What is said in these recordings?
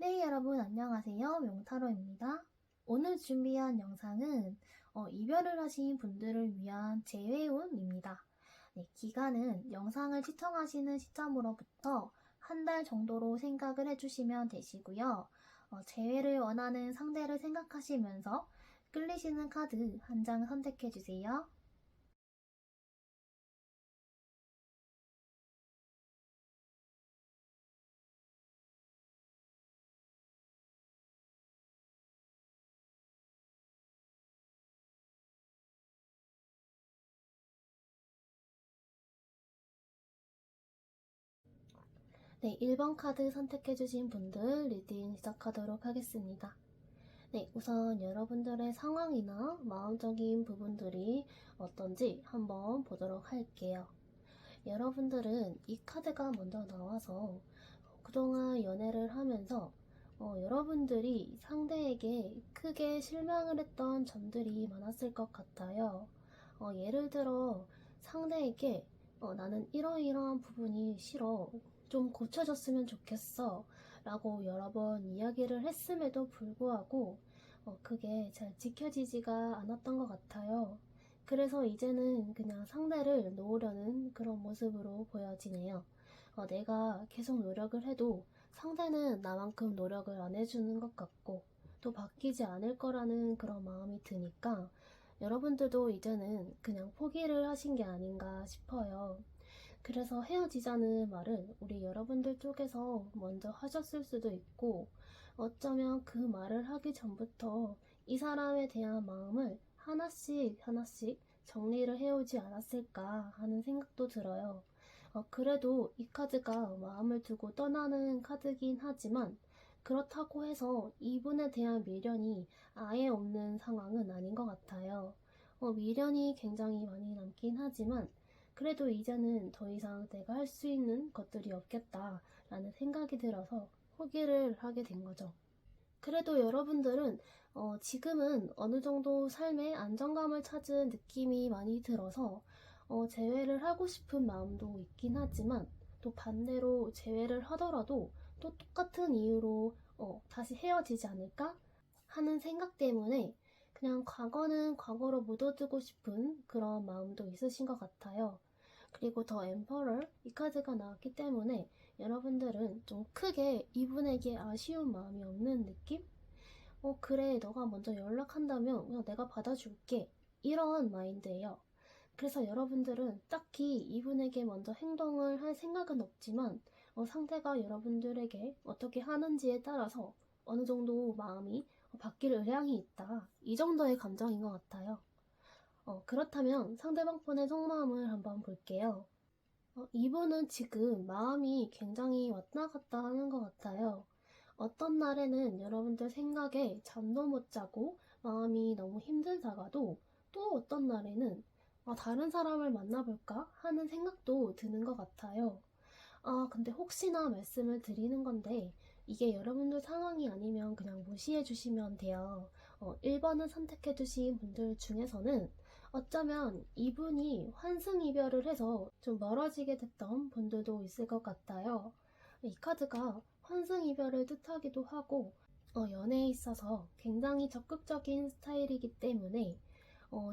네, 여러분 안녕하세요. 명타로입니다. 오늘 준비한 영상은 이별을 하신 분들을 위한 재회운입니다. 네, 기간은 영상을 시청하시는 시점으로부터 한 달 정도로 생각을 해주시면 되시고요. 재회를 원하는 상대를 생각하시면서 끌리시는 카드 한 장 선택해주세요. 네, 1번 카드 선택해주신 분들 리딩 시작하도록 하겠습니다. 네, 우선 여러분들의 상황이나 마음적인 부분들이 어떤지 한번 보도록 할게요. 여러분들은 이 카드가 먼저 나와서 그동안 연애를 하면서 여러분들이 상대에게 크게 실망을 했던 점들이 많았을 것 같아요. 예를 들어 상대에게 나는 이러이러한 부분이 싫어. 좀 고쳐줬으면 좋겠어. 라고 여러 번 이야기를 했음에도 불구하고 그게 잘 지켜지지가 않았던 것 같아요. 그래서 이제는 그냥 상대를 놓으려는 그런 모습으로 보여지네요. 내가 계속 노력을 해도 상대는 나만큼 노력을 안 해주는 것 같고 또 바뀌지 않을 거라는 그런 마음이 드니까 여러분들도 이제는 그냥 포기를 하신 게 아닌가 싶어요. 그래서 헤어지자는 말을 우리 여러분들 쪽에서 먼저 하셨을 수도 있고 어쩌면 그 말을 하기 전부터 이 사람에 대한 마음을 하나씩 하나씩 정리를 해오지 않았을까 하는 생각도 들어요. 그래도 이 카드가 마음을 두고 떠나는 카드긴 하지만 그렇다고 해서 이분에 대한 미련이 아예 없는 상황은 아닌 것 같아요. 미련이 굉장히 많이 남긴 하지만 그래도 이제는 더 이상 내가 할 수 있는 것들이 없겠다라는 생각이 들어서 포기를 하게 된 거죠. 그래도 여러분들은 지금은 어느 정도 삶의 안정감을 찾은 느낌이 많이 들어서 재회를 하고 싶은 마음도 있긴 하지만 또 반대로 재회를 하더라도 또 똑같은 이유로 다시 헤어지지 않을까 하는 생각 때문에 그냥 과거는 과거로 묻어두고 싶은 그런 마음도 있으신 것 같아요. 그리고 더 엠퍼럴 이 카드가 나왔기 때문에 여러분들은 좀 크게 이분에게 아쉬운 마음이 없는 느낌? 그래, 너가 먼저 연락한다면 그냥 내가 받아줄게. 이런 마인드예요. 그래서 여러분들은 딱히 이분에게 먼저 행동을 할 생각은 없지만 상대가 여러분들에게 어떻게 하는지에 따라서 어느 정도 마음이 바뀔 의향이 있다. 이 정도의 감정인 것 같아요. 그렇다면 상대방 폰의 속마음을 한번 볼게요. 이분은 지금 마음이 굉장히 왔다 갔다 하는 것 같아요. 어떤 날에는 여러분들 생각에 잠도 못 자고 마음이 너무 힘들다가도 또 어떤 날에는 다른 사람을 만나볼까 하는 생각도 드는 것 같아요. 근데 혹시나 말씀을 드리는 건데, 이게 여러분들 상황이 아니면 그냥 무시해 주시면 돼요. 1번을 선택해 주신 분들 중에서는 어쩌면 이분이 환승이별을 해서 좀 멀어지게 됐던 분들도 있을 것 같아요. 이 카드가 환승이별을 뜻하기도 하고, 연애에 있어서 굉장히 적극적인 스타일이기 때문에,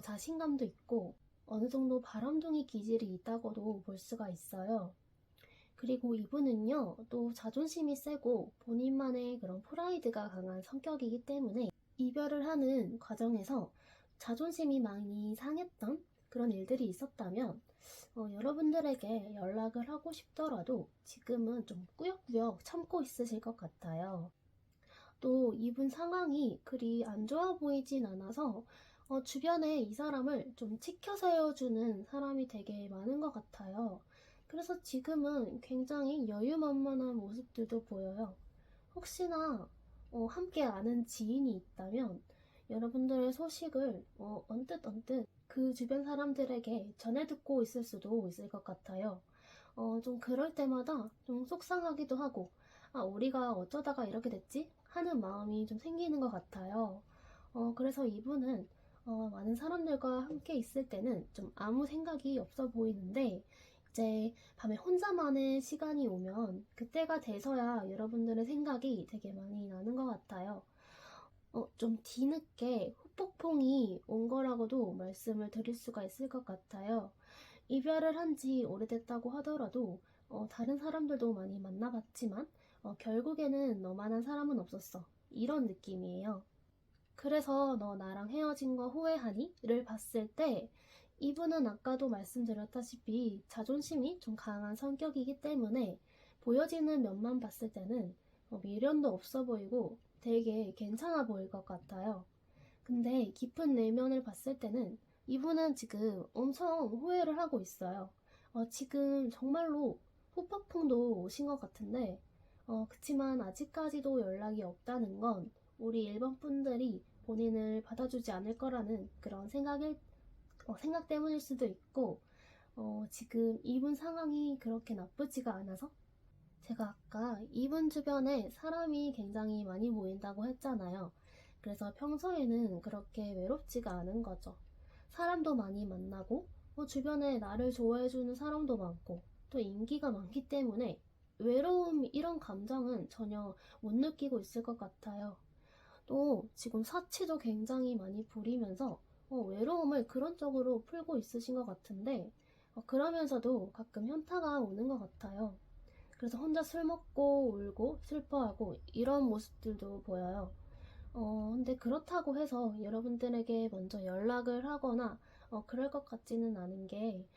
자신감도 있고, 어느 정도 바람둥이 기질이 있다고도 볼 수가 있어요. 그리고 이분은요, 또 자존심이 세고 본인만의 그런 프라이드가 강한 성격이기 때문에 이별을 하는 과정에서 자존심이 많이 상했던 그런 일들이 있었다면 여러분들에게 연락을 하고 싶더라도 지금은 좀 꾸역꾸역 참고 있으실 것 같아요. 또 이분 상황이 그리 안 좋아 보이진 않아서 주변에 이 사람을 좀 치켜 세워주는 사람이 되게 많은 것 같아요. 그래서 지금은 굉장히 여유만만한 모습들도 보여요. 혹시나 함께 아는 지인이 있다면 여러분들의 소식을 언뜻 그 주변 사람들에게 전해 듣고 있을 수도 있을 것 같아요. 좀 그럴 때마다 좀 속상하기도 하고, 우리가 어쩌다가 이렇게 됐지? 하는 마음이 좀 생기는 것 같아요. 그래서 이분은 많은 사람들과 함께 있을 때는 좀 아무 생각이 없어 보이는데, 이제 밤에 혼자만의 시간이 오면 그때가 돼서야 여러분들의 생각이 생각이 되게 많이 나는 것 같아요. 좀 뒤늦게 후폭풍이 온 거라고도 말씀을 드릴 수가 있을 것 같아요. 이별을 한 지 오래됐다고 하더라도 다른 사람들도 많이 만나봤지만 결국에는 너만한 사람은 없었어. 이런 느낌이에요. 그래서 너 나랑 헤어진 거 후회하니?를 봤을 때 이분은 아까도 말씀드렸다시피 자존심이 좀 강한 성격이기 때문에 보여지는 면만 봤을 때는 미련도 없어 보이고 되게 괜찮아 보일 것 같아요. 근데 깊은 내면을 봤을 때는 이분은 지금 엄청 후회를 하고 있어요. 지금 정말로 후폭풍도 오신 것 같은데, 그치만 아직까지도 연락이 없다는 건 우리 일본 분들이 본인을 받아주지 않을 거라는 그런 생각 때문일 수도 있고, 지금 이분 상황이 그렇게 나쁘지가 않아서 제가 아까 이분 주변에 사람이 굉장히 많이 모인다고 했잖아요. 그래서 평소에는 그렇게 외롭지가 않은 거죠. 사람도 많이 만나고, 주변에 나를 좋아해주는 사람도 많고, 또 인기가 많기 때문에 외로움 이런 감정은 전혀 못 느끼고 있을 것 같아요. 또 지금 사치도 굉장히 많이 부리면서 외로움을 그런 쪽으로 풀고 있으신 것 같은데, 그러면서도 가끔 현타가 오는 것 같아요. 그래서 혼자 술 먹고 울고 슬퍼하고 이런 모습들도 보여요. 근데 그렇다고 해서 여러분들에게 먼저 연락을 하거나 그럴 것 같지는 않은 게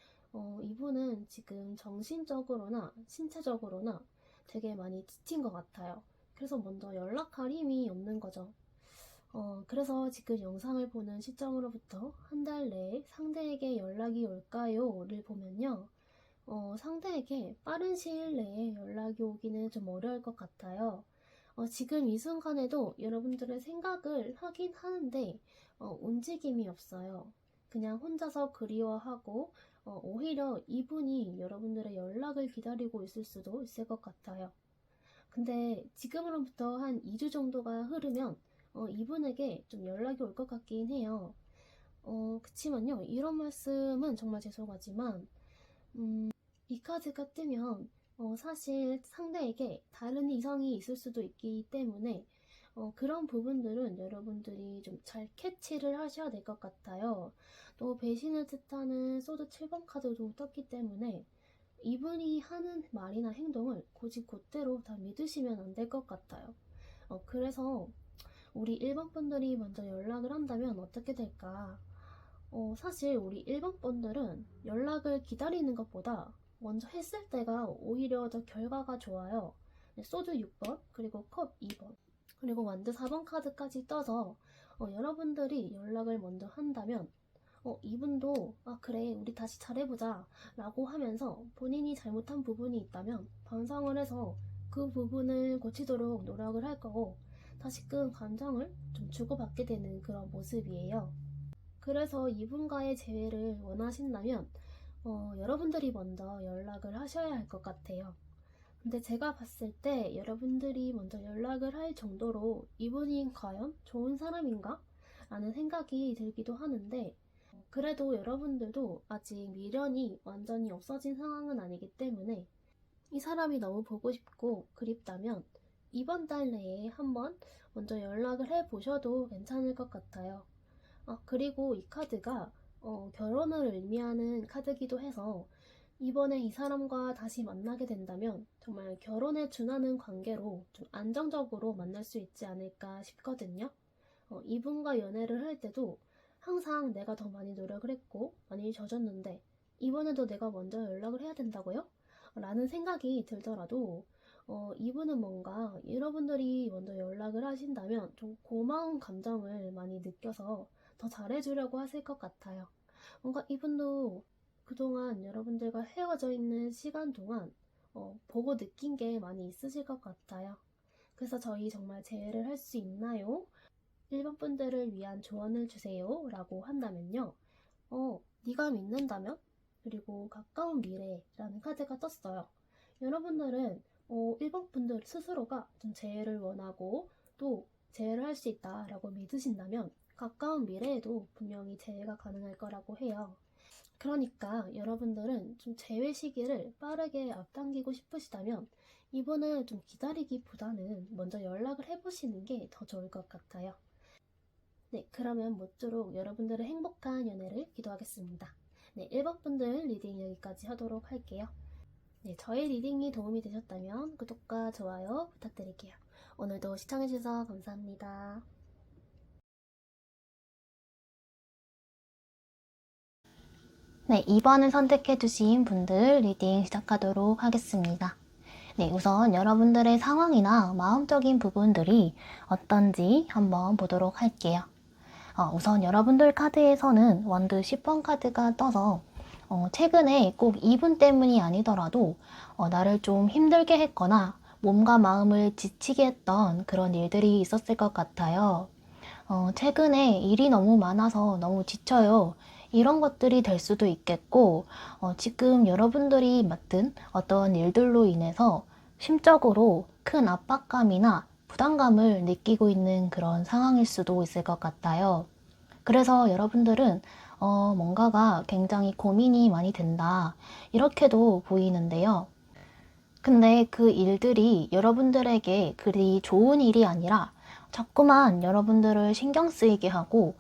이분은 지금 정신적으로나 신체적으로나 되게 많이 지친 것 같아요. 그래서 먼저 연락할 힘이 없는 거죠. 그래서 지금 영상을 보는 시점으로부터 한 달 내에 상대에게 연락이 올까요?를 보면요. 상대에게 빠른 시일 내에 연락이 오기는 좀 어려울 것 같아요. 지금 이 순간에도 여러분들의 생각을 하긴 하는데 움직임이 없어요. 그냥 혼자서 그리워하고 오히려 이분이 여러분들의 연락을 기다리고 있을 수도 있을 것 같아요. 근데 지금으로부터 한 2주 정도가 흐르면 이분에게 좀 연락이 올 것 같긴 해요. 그치만요, 이런 말씀은 정말 죄송하지만 이 카드가 뜨면 사실 상대에게 다른 이성이 있을 수도 있기 때문에 그런 부분들은 여러분들이 좀 잘 캐치를 하셔야 될 것 같아요. 또 배신을 뜻하는 소드 7번 카드도 떴기 때문에 이분이 하는 말이나 행동을 굳이 그대로 다 믿으시면 안 될 것 같아요. 그래서 우리 1번 분들이 먼저 연락을 한다면 어떻게 될까? 사실 우리 1번 분들은 연락을 기다리는 것보다 먼저 했을 때가 오히려 더 결과가 좋아요. 소드 6번, 그리고 컵 2번, 그리고 완드 4번 카드까지 떠서 여러분들이 연락을 먼저 한다면 이분도 그래 우리 다시 잘해보자 라고 하면서 본인이 잘못한 부분이 있다면 반성을 해서 그 부분을 고치도록 노력을 할 거고 다시금 감정을 좀 주고받게 되는 그런 모습이에요. 그래서 이분과의 재회를 원하신다면 여러분들이 먼저 연락을 하셔야 할 것 같아요. 근데 제가 봤을 때 여러분들이 먼저 연락을 할 정도로 이분이 과연 좋은 사람인가? 라는 생각이 들기도 하는데 그래도 여러분들도 아직 미련이 완전히 없어진 상황은 아니기 때문에 이 사람이 너무 보고 싶고 그립다면 이번 달 내에 한번 먼저 연락을 해보셔도 괜찮을 것 같아요. 그리고 이 카드가 결혼을 의미하는 카드기도 해서 이번에 이 사람과 다시 만나게 된다면 정말 결혼에 준하는 관계로 좀 안정적으로 만날 수 있지 않을까 싶거든요. 이분과 연애를 할 때도 항상 내가 더 많이 노력을 했고 많이 져줬는데 이번에도 내가 먼저 연락을 해야 된다고요? 라는 생각이 들더라도 이분은 뭔가 여러분들이 먼저 연락을 하신다면 좀 고마운 감정을 많이 느껴서 더 잘해주려고 하실 것 같아요. 뭔가 이분도 그동안 여러분들과 헤어져 있는 시간 동안 보고 느낀 게 많이 있으실 것 같아요. 그래서 저희 정말 재회를 할 수 있나요? 1번 분들을 위한 조언을 주세요 라고 한다면요. 네가 믿는다면? 그리고 가까운 미래라는 카드가 떴어요. 여러분들은 1번 분들 스스로가 좀 재회를 원하고 또 재회를 할 수 있다라고 믿으신다면 가까운 미래에도 분명히 재회가 가능할 거라고 해요. 그러니까 여러분들은 좀 재회 시기를 빠르게 앞당기고 싶으시다면 이분을 좀 기다리기보다는 먼저 연락을 해보시는 게 더 좋을 것 같아요. 네, 그러면 모쪼록 여러분들의 행복한 연애를 기도하겠습니다. 네, 1번 분들 리딩 여기까지 하도록 할게요. 네, 저의 리딩이 도움이 되셨다면 구독과 좋아요 부탁드릴게요. 오늘도 시청해주셔서 감사합니다. 네, 2번을 선택해주신 분들 리딩 시작하도록 하겠습니다. 네, 우선 여러분들의 상황이나 마음적인 부분들이 어떤지 한번 보도록 할게요. 우선 여러분들 카드에서는 원드 10번 카드가 떠서 최근에 꼭 이분 때문이 아니더라도 나를 좀 힘들게 했거나 몸과 마음을 지치게 했던 그런 일들이 있었을 것 같아요. 최근에 일이 너무 많아서 너무 지쳐요. 이런 것들이 될 수도 있겠고, 지금 여러분들이 맡은 어떤 일들로 인해서 심적으로 큰 압박감이나 부담감을 느끼고 있는 그런 상황일 수도 있을 것 같아요. 그래서 여러분들은 뭔가가 굉장히 고민이 많이 된다. 이렇게도 보이는데요. 근데 그 일들이 여러분들에게 그리 좋은 일이 아니라 자꾸만 여러분들을 신경 쓰이게 하고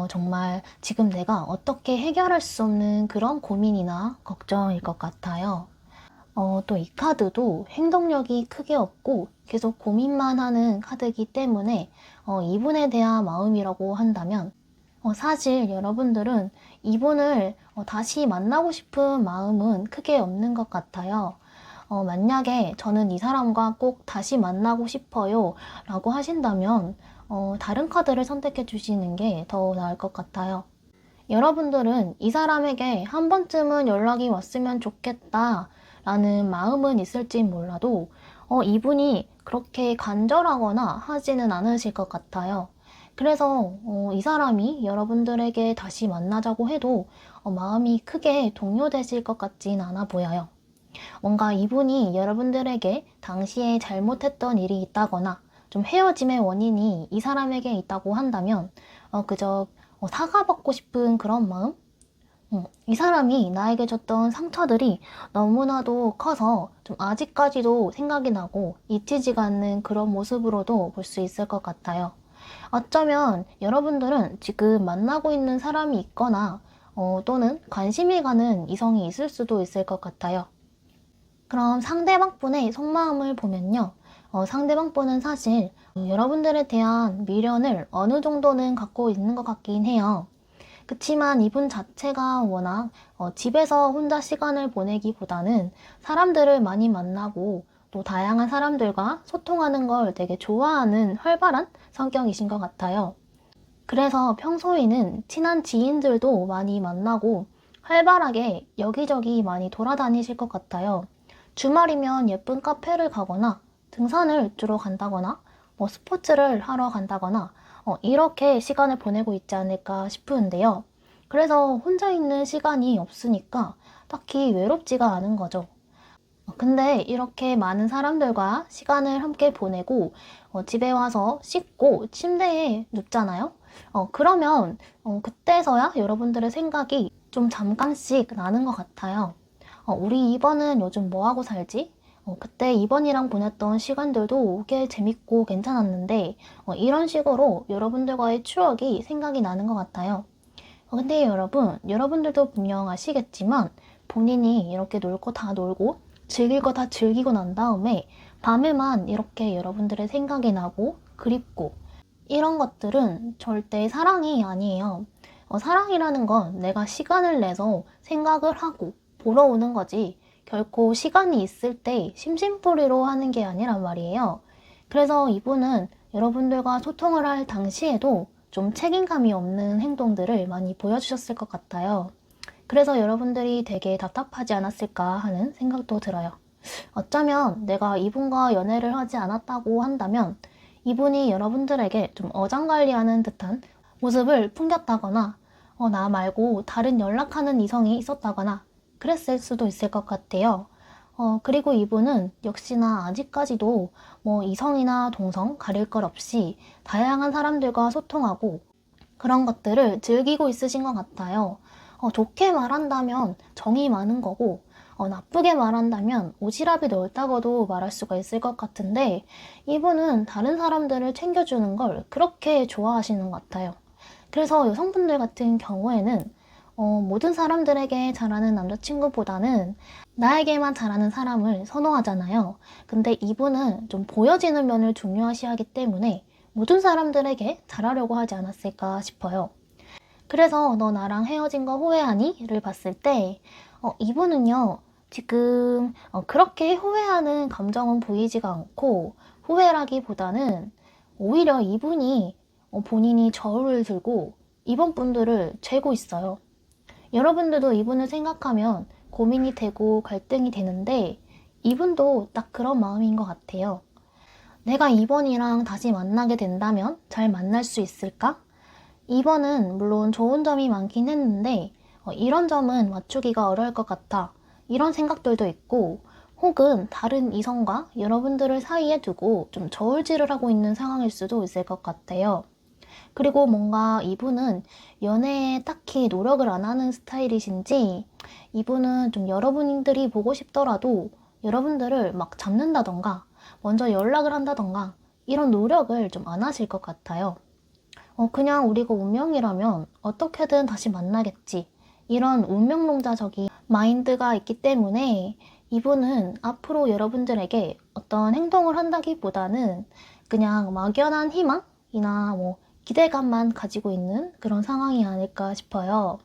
정말 지금 내가 어떻게 해결할 수 없는 그런 고민이나 걱정일 것 같아요. 또 이 카드도 행동력이 크게 없고 계속 고민만 하는 카드이기 때문에 이분에 대한 마음이라고 한다면 사실 여러분들은 이분을 다시 만나고 싶은 마음은 크게 없는 것 같아요. 만약에 저는 이 사람과 꼭 다시 만나고 싶어요 라고 하신다면 다른 카드를 선택해 주시는 게 더 나을 것 같아요. 여러분들은 이 사람에게 한 번쯤은 연락이 왔으면 좋겠다 라는 마음은 있을지 몰라도 이분이 그렇게 간절하거나 하지는 않으실 것 같아요. 그래서 이 사람이 여러분들에게 다시 만나자고 해도 마음이 크게 동요되실 것 같진 않아 보여요. 뭔가 이분이 여러분들에게 당시에 잘못했던 일이 있다거나 좀 헤어짐의 원인이 이 사람에게 있다고 한다면 그저 사과받고 싶은 그런 마음? 이 사람이 나에게 줬던 상처들이 너무나도 커서 좀 아직까지도 생각이 나고 잊히지가 않는 그런 모습으로도 볼 수 있을 것 같아요. 어쩌면 여러분들은 지금 만나고 있는 사람이 있거나 또는 관심이 가는 이성이 있을 수도 있을 것 같아요. 그럼 상대방 분의 속마음을 보면요. 상대방 분은 사실 여러분들에 대한 미련을 어느 정도는 갖고 있는 것 같긴 해요. 그치만 이분 자체가 워낙 집에서 혼자 시간을 보내기보다는 사람들을 많이 만나고 또 다양한 사람들과 소통하는 걸 되게 좋아하는 활발한 성격이신 것 같아요. 그래서 평소에는 친한 지인들도 많이 만나고 활발하게 여기저기 많이 돌아다니실 것 같아요. 주말이면 예쁜 카페를 가거나 등산을 주로 간다거나 뭐 스포츠를 하러 간다거나 이렇게 시간을 보내고 있지 않을까 싶은데요. 그래서 혼자 있는 시간이 없으니까 딱히 외롭지가 않은 거죠. 근데 이렇게 많은 사람들과 시간을 함께 보내고 집에 와서 씻고 침대에 눕잖아요. 그러면 그때서야 여러분들의 생각이 좀 잠깐씩 나는 것 같아요. 우리 2번은 요즘 뭐 하고 살지? 그때 2번이랑 보냈던 시간들도 꽤 재밌고 괜찮았는데 이런 식으로 여러분들과의 추억이 생각이 나는 것 같아요. 근데 여러분들도 분명 아시겠지만 본인이 이렇게 놀 거 다 놀고 즐길 거 다 즐기고 난 다음에 밤에만 이렇게 여러분들의 생각이 나고 그립고 이런 것들은 절대 사랑이 아니에요. 사랑이라는 건 내가 시간을 내서 생각을 하고 보러 오는 거지 결코 시간이 있을 때 심심풀이로 하는 게 아니란 말이에요. 그래서 이분은 여러분들과 소통을 할 당시에도 좀 책임감이 없는 행동들을 많이 보여주셨을 것 같아요. 그래서 여러분들이 되게 답답하지 않았을까 하는 생각도 들어요. 어쩌면 내가 이분과 연애를 하지 않았다고 한다면 이분이 여러분들에게 좀 어장관리하는 듯한 모습을 풍겼다거나 나 말고 다른 연락하는 이성이 있었다거나 그랬을 수도 있을 것 같아요. 그리고 이분은 역시나 아직까지도 뭐 이성이나 동성 가릴 것 없이 다양한 사람들과 소통하고 그런 것들을 즐기고 있으신 것 같아요. 좋게 말한다면 정이 많은 거고 나쁘게 말한다면 오지랖이 넓다고도 말할 수가 있을 것 같은데 이분은 다른 사람들을 챙겨주는 걸 그렇게 좋아하시는 것 같아요. 그래서 여성분들 같은 경우에는 모든 사람들에게 잘하는 남자친구보다는 나에게만 잘하는 사람을 선호하잖아요. 근데 이분은 좀 보여지는 면을 중요시 하기 때문에 모든 사람들에게 잘하려고 하지 않았을까 싶어요. 그래서 너 나랑 헤어진 거 후회하니? 를 봤을 때 이분은요 지금 그렇게 후회하는 감정은 보이지가 않고 후회라기보다는 오히려 이분이 본인이 저울을 들고 이번 분들을 재고 있어요. 여러분들도 이분을 생각하면 고민이 되고 갈등이 되는데 이분도 딱 그런 마음인 것 같아요. 내가 이번이랑 다시 만나게 된다면 잘 만날 수 있을까? 이번은 물론 좋은 점이 많긴 했는데 이런 점은 맞추기가 어려울 것 같아. 이런 생각들도 있고 혹은 다른 이성과 여러분들을 사이에 두고 좀 저울질을 하고 있는 상황일 수도 있을 것 같아요. 그리고 뭔가 이분은 연애에 딱히 노력을 안 하는 스타일이신지 이분은 좀 여러분들이 보고 싶더라도 여러분들을 막 잡는다던가 먼저 연락을 한다던가 이런 노력을 좀 안 하실 것 같아요. 그냥 우리가 운명이라면 어떻게든 다시 만나겠지. 이런 운명론자적인 마인드가 있기 때문에 이분은 앞으로 여러분들에게 어떤 행동을 한다기보다는 그냥 막연한 희망이나 뭐 기대감만 가지고 있는 그런 상황이 아닐까 싶어요.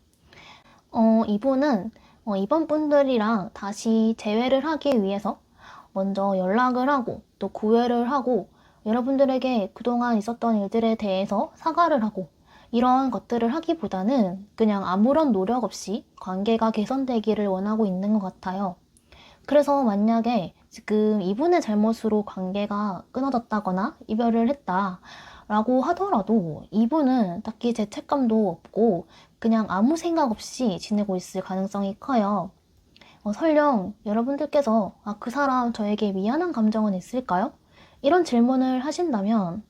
이분은 이번 분들이랑 다시 재회를 하기 위해서 먼저 연락을 하고 또 구애를 하고 여러분들에게 그동안 있었던 일들에 대해서 사과를 하고 이런 것들을 하기보다는 그냥 아무런 노력 없이 관계가 개선되기를 원하고 있는 것 같아요. 그래서 만약에 지금 이분의 잘못으로 관계가 끊어졌다거나 이별을 했다 라고 하더라도 이분은 딱히 죄책감도 없고 그냥 아무 생각 없이 지내고 있을 가능성이 커요. 설령 여러분들께서 그 사람 저에게 미안한 감정은 있을까요? 이런 질문을 하신다면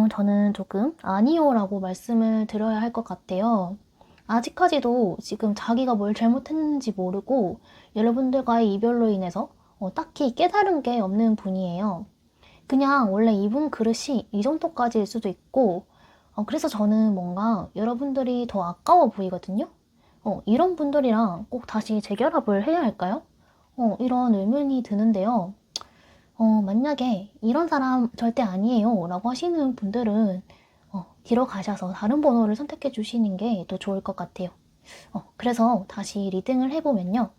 저는 조금 아니요 라고 말씀을 드려야 할 것 같아요. 아직까지도 지금 자기가 뭘 잘못했는지 모르고 여러분들과의 이별로 인해서 딱히 깨달은 게 없는 분이에요. 그냥 원래 이분 그릇이 이 정도까지일 수도 있고 그래서 저는 뭔가 여러분들이 더 아까워 보이거든요. 이런 분들이랑 꼭 다시 재결합을 해야 할까요? 이런 의문이 드는데요. 만약에 이런 사람 절대 아니에요 라고 하시는 분들은 뒤로 가셔서 다른 번호를 선택해 주시는 게 더 좋을 것 같아요. 그래서 다시 리딩을 해보면요.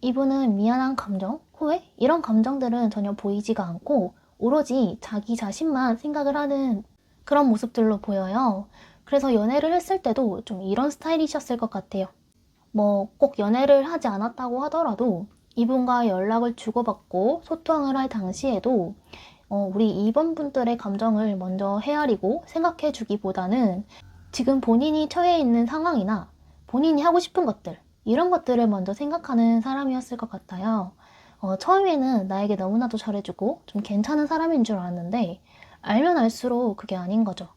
이분은 미안한 감정, 후회 이런 감정들은 전혀 보이지가 않고 오로지 자기 자신만 생각을 하는 그런 모습들로 보여요. 그래서 연애를 했을 때도 좀 이런 스타일이셨을 것 같아요. 뭐 꼭 연애를 하지 않았다고 하더라도 이분과 연락을 주고받고 소통을 할 당시에도 우리 이번 분들의 감정을 먼저 헤아리고 생각해 주기보다는 지금 본인이 처해 있는 상황이나 본인이 하고 싶은 것들 이런 것들을 먼저 생각하는 사람이었을 것 같아요. 처음에는 나에게 너무나도 잘해주고 좀 괜찮은 사람인 줄 알았는데 알면 알수록 그게 아닌 거죠.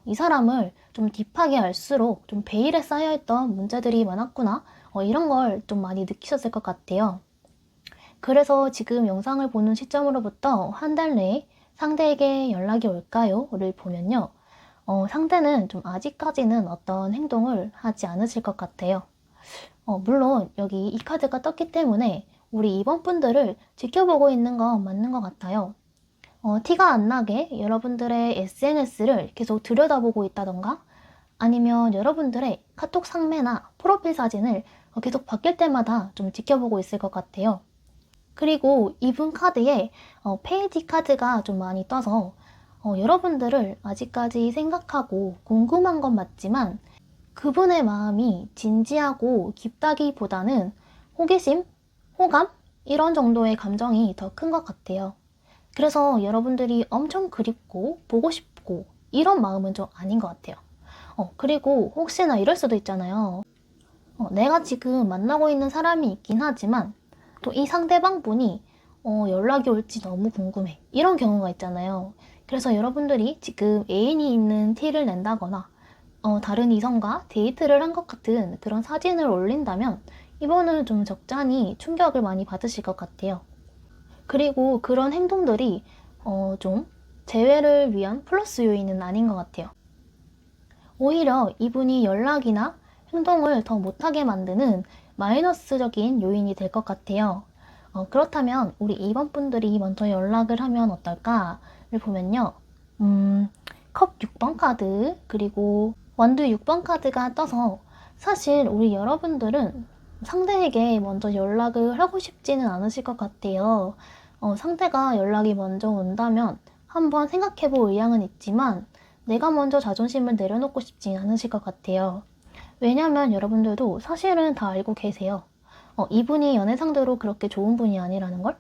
이 사람을 좀 딥하게 알수록 좀 베일에 쌓여있던 문제들이 많았구나 이런 걸 좀 많이 느끼셨을 것 같아요. 그래서 지금 영상을 보는 시점으로부터 한 달 내에 상대에게 연락이 올까요? 를 보면요. 상대는 좀 아직까지는 어떤 행동을 하지 않으실 것 같아요. 물론 여기 이 카드가 떴기 때문에 우리 이번 분들을 지켜보고 있는 건 맞는 것 같아요. 티가 안 나게 여러분들의 SNS를 계속 들여다보고 있다던가 아니면 여러분들의 카톡 상매나 프로필 사진을 계속 바뀔 때마다 좀 지켜보고 있을 것 같아요. 그리고 이분 카드에 페이지 카드가 좀 많이 떠서 여러분들을 아직까지 생각하고 궁금한 건 맞지만 그분의 마음이 진지하고 깊다기보다는 호기심, 호감 이런 정도의 감정이 더 큰 것 같아요. 그래서 여러분들이 엄청 그립고 보고 싶고 이런 마음은 좀 아닌 것 같아요. 그리고 혹시나 이럴 수도 있잖아요. 내가 지금 만나고 있는 사람이 있긴 하지만 또 이 상대방 분이 연락이 올지 너무 궁금해 이런 경우가 있잖아요. 그래서 여러분들이 지금 애인이 있는 티를 낸다거나 다른 이성과 데이트를 한 것 같은 그런 사진을 올린다면 이번은 좀 적잖이 충격을 많이 받으실 것 같아요. 그리고 그런 행동들이 좀 재회를 위한 플러스 요인은 아닌 것 같아요. 오히려 이분이 연락이나 행동을 더 못하게 만드는 마이너스적인 요인이 될 것 같아요. 그렇다면 우리 2번 분들이 먼저 연락을 하면 어떨까를 보면요. 컵 6번 카드, 그리고 완두 6번 카드가 떠서 사실 우리 여러분들은 상대에게 먼저 연락을 하고 싶지는 않으실 것 같아요. 상대가 연락이 먼저 온다면 한번 생각해 볼 의향은 있지만 내가 먼저 자존심을 내려놓고 싶진 않으실 것 같아요. 왜냐면 여러분들도 사실은 다 알고 계세요. 이분이 연애 상대로 그렇게 좋은 분이 아니라는 걸?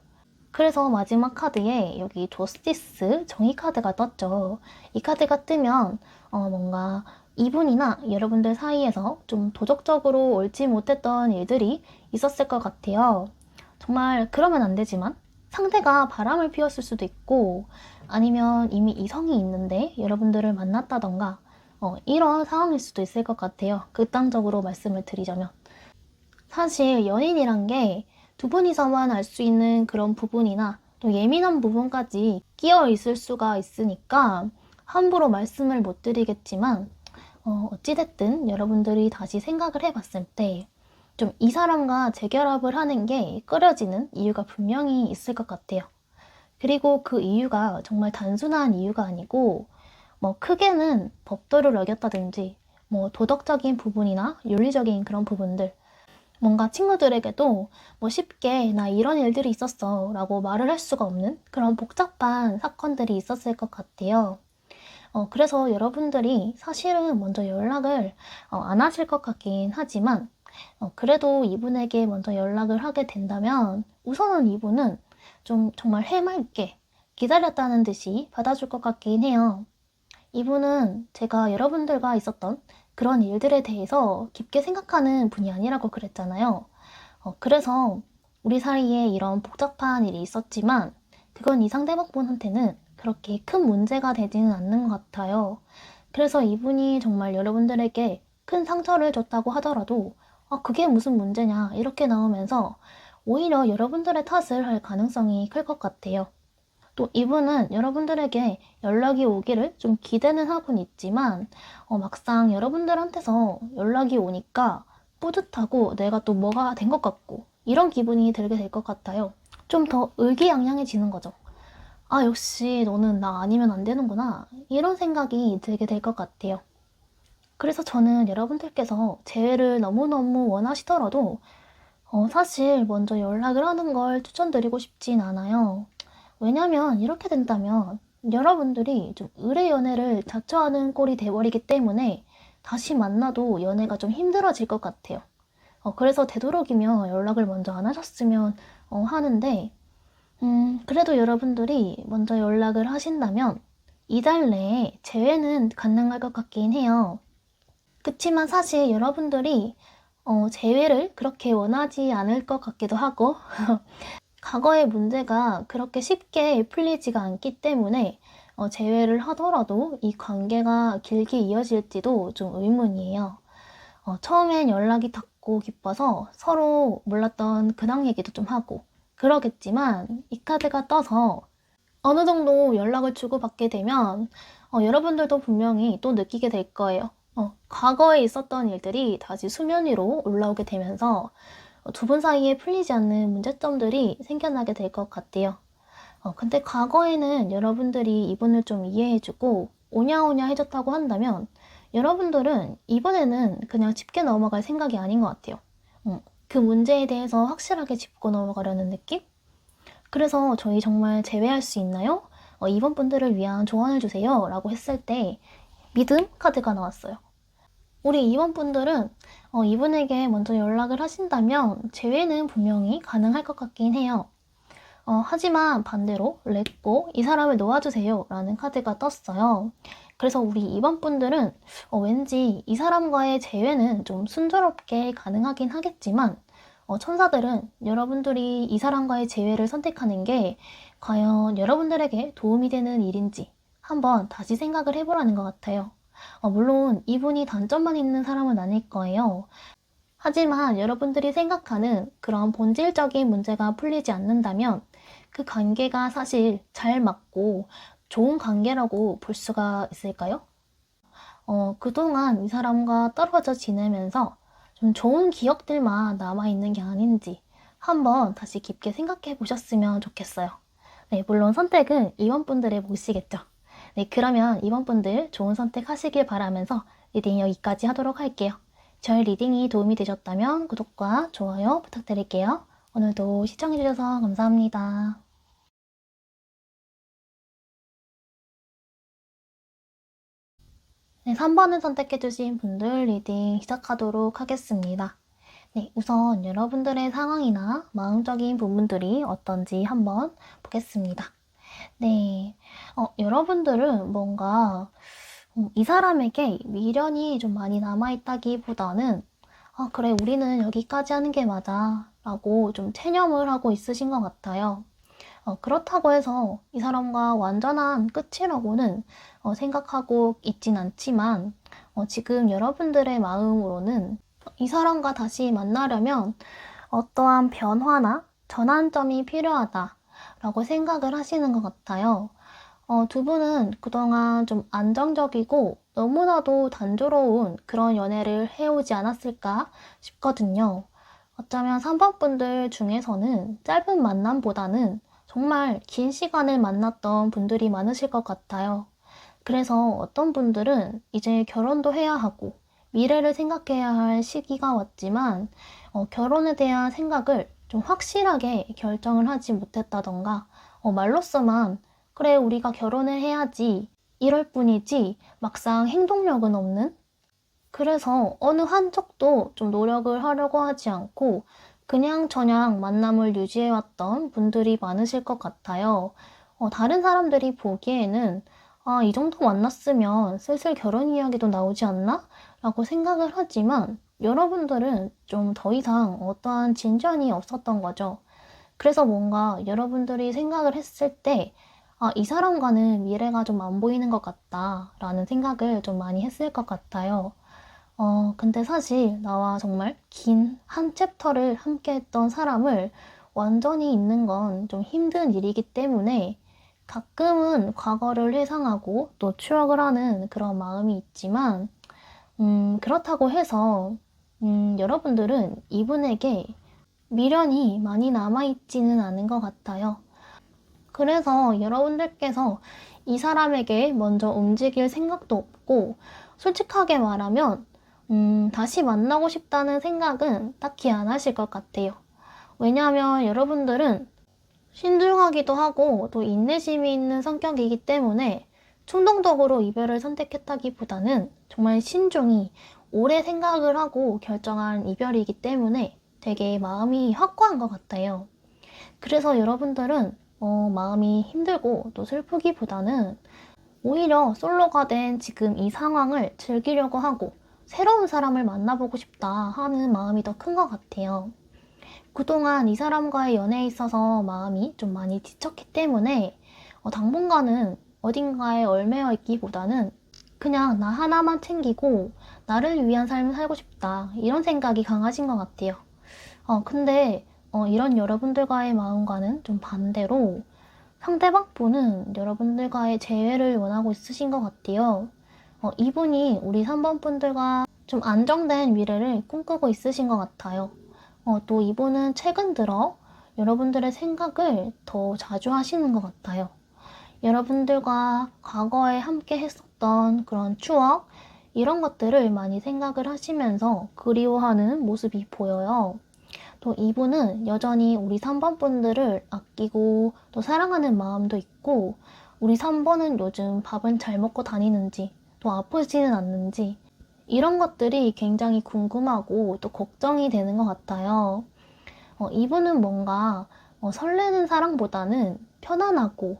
그래서 마지막 카드에 여기 조스티스 정의 카드가 떴죠. 이 카드가 뜨면 뭔가 이분이나 여러분들 사이에서 좀 도덕적으로 옳지 못했던 일들이 있었을 것 같아요. 정말 그러면 안 되지만 상대가 바람을 피웠을 수도 있고 아니면 이미 이성이 있는데 여러분들을 만났다던가 이런 상황일 수도 있을 것 같아요. 극단적으로 말씀을 드리자면. 사실 연인이란 게 두 분이서만 알 수 있는 그런 부분이나 또 예민한 부분까지 끼어 있을 수가 있으니까 함부로 말씀을 못 드리겠지만 어찌됐든 여러분들이 다시 생각을 해봤을 때 좀 이 사람과 재결합을 하는 게 꺼려지는 이유가 분명히 있을 것 같아요. 그리고 그 이유가 정말 단순한 이유가 아니고 뭐 크게는 법도를 어겼다든지 뭐 도덕적인 부분이나 윤리적인 그런 부분들 뭔가 친구들에게도 뭐 쉽게 나 이런 일들이 있었어 라고 말을 할 수가 없는 그런 복잡한 사건들이 있었을 것 같아요. 그래서 여러분들이 사실은 먼저 연락을 안 하실 것 같긴 하지만 그래도 이분에게 먼저 연락을 하게 된다면 우선은 이분은 좀 정말 해맑게 기다렸다는 듯이 받아줄 것 같긴 해요. 이분은 제가 여러분들과 있었던 그런 일들에 대해서 깊게 생각하는 분이 아니라고 그랬잖아요. 그래서 우리 사이에 이런 복잡한 일이 있었지만 그건 이 상대방분한테는 그렇게 큰 문제가 되지는 않는 것 같아요. 그래서 이분이 정말 여러분들에게 큰 상처를 줬다고 하더라도 그게 무슨 문제냐 이렇게 나오면서 오히려 여러분들의 탓을 할 가능성이 클 것 같아요. 또 이분은 여러분들에게 연락이 오기를 좀 기대는 하곤 있지만 막상 여러분들한테서 연락이 오니까 뿌듯하고 내가 또 뭐가 된 것 같고 이런 기분이 들게 될 것 같아요. 좀 더 의기양양해지는 거죠. 아, 역시 너는 나 아니면 안 되는구나. 이런 생각이 들게 될 것 같아요. 그래서 저는 여러분들께서 재회를 너무너무 원하시더라도 사실 먼저 연락을 하는 걸 추천드리고 싶진 않아요. 왜냐면 이렇게 된다면 여러분들이 좀 의뢰 연애를 자처하는 꼴이 돼버리기 때문에 다시 만나도 연애가 좀 힘들어질 것 같아요. 그래서 되도록이면 연락을 먼저 안 하셨으면 하는데 그래도 여러분들이 먼저 연락을 하신다면 이달 내에 재회는 가능할 것 같긴 해요. 그치만 사실 여러분들이 재회를 그렇게 원하지 않을 것 같기도 하고 과거의 문제가 그렇게 쉽게 풀리지가 않기 때문에 재회를 하더라도 이 관계가 길게 이어질지도 좀 의문이에요. 처음엔 연락이 닿고 기뻐서 서로 몰랐던 근황 얘기도 좀 하고 그러겠지만 이 카드가 떠서 어느 정도 연락을 주고받게 되면 여러분들도 분명히 또 느끼게 될 거예요. 과거에 있었던 일들이 다시 수면 위로 올라오게 되면서 두 분 사이에 풀리지 않는 문제점들이 생겨나게 될 것 같아요. 근데 과거에는 여러분들이 이분을 좀 이해해주고 오냐오냐 해줬다고 한다면 여러분들은 이번에는 그냥 짚게 넘어갈 생각이 아닌 것 같아요. 그 문제에 대해서 확실하게 짚고 넘어가려는 느낌? 그래서 저희 정말 제외할 수 있나요? 이번 분들을 위한 조언을 주세요 라고 했을 때 믿음 카드가 나왔어요. 우리 이번 분들은 이분에게 먼저 연락을 하신다면 재회는 분명히 가능할 것 같긴 해요. 하지만 반대로 렛고 이 사람을 놓아주세요 라는 카드가 떴어요. 그래서 우리 이번 분들은 왠지 이 사람과의 재회는 좀 순조롭게 가능하긴 하겠지만 천사들은 여러분들이 이 사람과의 재회를 선택하는 게 과연 여러분들에게 도움이 되는 일인지 한번 다시 생각을 해보라는 것 같아요. 물론 이분이 단점만 있는 사람은 아닐 거예요. 하지만 여러분들이 생각하는 그런 본질적인 문제가 풀리지 않는다면 그 관계가 사실 잘 맞고 좋은 관계라고 볼 수가 있을까요? 그동안 이 사람과 떨어져 지내면서 좀 좋은 기억들만 남아있는 게 아닌지 한번 다시 깊게 생각해 보셨으면 좋겠어요. 네, 물론 선택은 이번분들의 몫이겠죠. 네, 그러면 이번분들 좋은 선택 하시길 바라면서 리딩 여기까지 하도록 할게요. 저희 리딩이 도움이 되셨다면 구독과 좋아요 부탁드릴게요. 오늘도 시청해주셔서 감사합니다. 네, 3번을 선택해주신 분들 리딩 시작하도록 하겠습니다. 네, 우선 여러분들의 상황이나 마음적인 부분들이 어떤지 한번 보겠습니다. 네, 여러분들은 뭔가 이 사람에게 미련이 좀 많이 남아있다기보다는 그래, 우리는 여기까지 하는 게 맞아 라고 좀 체념을 하고 있으신 것 같아요. 그렇다고 해서 이 사람과 완전한 끝이라고는 생각하고 있진 않지만 지금 여러분들의 마음으로는 이 사람과 다시 만나려면 어떠한 변화나 전환점이 필요하다라고 생각을 하시는 것 같아요. 두 분은 그동안 좀 안정적이고 너무나도 단조로운 그런 연애를 해오지 않았을까 싶거든요. 어쩌면 3번 분들 중에서는 짧은 만남보다는 정말 긴 시간을 만났던 분들이 많으실 것 같아요. 그래서 어떤 분들은 이제 결혼도 해야 하고 미래를 생각해야 할 시기가 왔지만 결혼에 대한 생각을 좀 확실하게 결정을 하지 못했다던가 말로써만 그래 우리가 결혼을 해야지 이럴 뿐이지 막상 행동력은 없는, 그래서 어느 한쪽도 좀 노력을 하려고 하지 않고 그냥저냥 만남을 유지해왔던 분들이 많으실 것 같아요. 다른 사람들이 보기에는 이 정도 만났으면 슬슬 결혼 이야기도 나오지 않나? 라고 생각을 하지만 여러분들은 좀 더 이상 어떠한 진전이 없었던 거죠. 그래서 뭔가 여러분들이 생각을 했을 때 이 사람과는 미래가 좀 안 보이는 것 같다 라는 생각을 좀 많이 했을 것 같아요. 근데 사실 나와 정말 긴 한 챕터를 함께 했던 사람을 완전히 잊는 건 좀 힘든 일이기 때문에 가끔은 과거를 회상하고 또 추억을 하는 그런 마음이 있지만, 그렇다고 해서, 여러분들은 이분에게 미련이 많이 남아있지는 않은 것 같아요. 그래서 여러분들께서 이 사람에게 먼저 움직일 생각도 없고, 솔직하게 말하면 다시 만나고 싶다는 생각은 딱히 안 하실 것 같아요. 왜냐하면 여러분들은 신중하기도 하고 또 인내심이 있는 성격이기 때문에 충동적으로 이별을 선택했다기보다는 정말 신중히 오래 생각을 하고 결정한 이별이기 때문에 되게 마음이 확고한 것 같아요. 그래서 여러분들은 마음이 힘들고 또 슬프기보다는 오히려 솔로가 된 지금 이 상황을 즐기려고 하고 새로운 사람을 만나보고 싶다 하는 마음이 더 큰 것 같아요. 그동안 이 사람과의 연애에 있어서 마음이 좀 많이 지쳤기 때문에 당분간은 어딘가에 얼매여 있기보다는 그냥 나 하나만 챙기고 나를 위한 삶을 살고 싶다 이런 생각이 강하신 것 같아요. 근데 이런 여러분들과의 마음과는 좀 반대로 상대방 분은 여러분들과의 재회를 원하고 있으신 것 같아요. 이분이 우리 3번 분들과 좀 안정된 미래를 꿈꾸고 있으신 것 같아요. 또 이분은 최근 들어 여러분들의 생각을 더 자주 하시는 것 같아요. 여러분들과 과거에 함께 했었던 그런 추억, 이런 것들을 많이 생각을 하시면서 그리워하는 모습이 보여요. 또 이분은 여전히 우리 3번 분들을 아끼고 또 사랑하는 마음도 있고, 우리 3번은 요즘 밥은 잘 먹고 다니는지 또 아프지는 않는지 이런 것들이 굉장히 궁금하고 또 걱정이 되는 것 같아요. 이분은 뭔가 설레는 사랑보다는 편안하고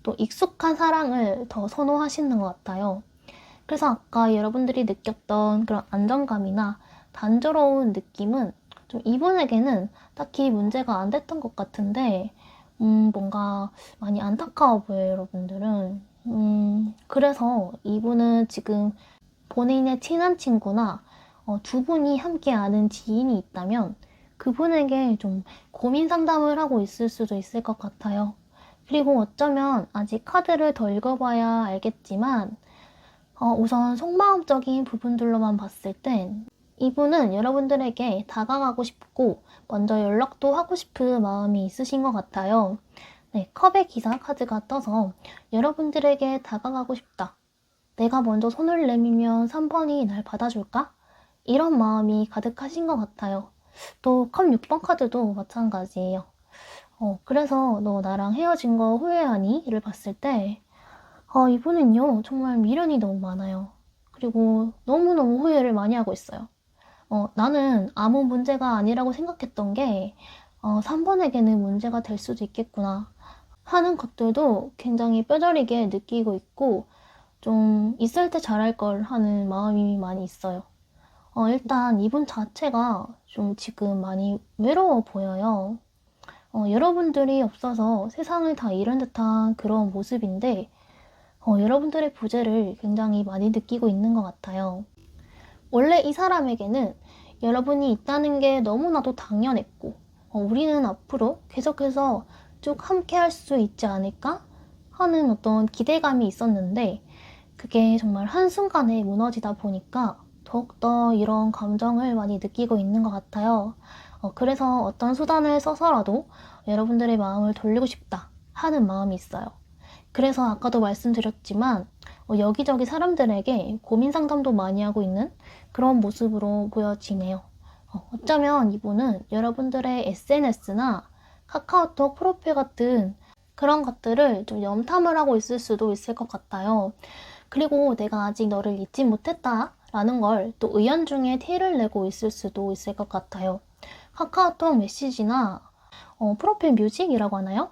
또 익숙한 사랑을 더 선호하시는 것 같아요. 그래서 아까 여러분들이 느꼈던 그런 안정감이나 단조로운 느낌은 좀 이분에게는 딱히 문제가 안 됐던 것 같은데, 뭔가 많이 안타까워 보여요, 여러분들은. 그래서 이분은 지금 본인의 친한 친구나 두 분이 함께 아는 지인이 있다면 그분에게 좀 고민 상담을 하고 있을 수도 있을 것 같아요. 그리고 어쩌면 아직 카드를 더 읽어봐야 알겠지만 우선 속마음적인 부분들로만 봤을 땐 이분은 여러분들에게 다가가고 싶고 먼저 연락도 하고 싶은 마음이 있으신 것 같아요. 네, 컵의 기사 카드가 떠서 여러분들에게 다가가고 싶다. 내가 먼저 손을 내밀면 3번이 날 받아줄까? 이런 마음이 가득하신 것 같아요. 또 컵 6번 카드도 마찬가지예요. 그래서 너 나랑 헤어진 거 후회하니? 를 봤을 때 이분은요 정말 미련이 너무 많아요. 그리고 너무너무 후회를 많이 하고 있어요. 나는 아무 문제가 아니라고 생각했던 게 3번에게는 문제가 될 수도 있겠구나 하는 것들도 굉장히 뼈저리게 느끼고 있고 좀 있을 때 잘할 걸 하는 마음이 많이 있어요. 일단 이분 자체가 좀 지금 많이 외로워 보여요. 여러분들이 없어서 세상을 다 잃은 듯한 그런 모습인데 여러분들의 부재를 굉장히 많이 느끼고 있는 것 같아요. 원래 이 사람에게는 여러분이 있다는 게 너무나도 당연했고 우리는 앞으로 계속해서 쭉 함께 할 수 있지 않을까 하는 어떤 기대감이 있었는데 그게 정말 한순간에 무너지다 보니까 더욱더 이런 감정을 많이 느끼고 있는 것 같아요. 그래서 어떤 수단을 써서라도 여러분들의 마음을 돌리고 싶다 하는 마음이 있어요. 그래서 아까도 말씀드렸지만 여기저기 사람들에게 고민 상담도 많이 하고 있는 그런 모습으로 보여지네요. 어쩌면 이분은 여러분들의 SNS나 카카오톡 프로필 같은 그런 것들을 좀 염탐을 하고 있을 수도 있을 것 같아요. 그리고 내가 아직 너를 잊지 못했다 라는 걸 또 의연중에 티를 내고 있을 수도 있을 것 같아요. 카카오톡 메시지나 프로필 뮤직이라고 하나요?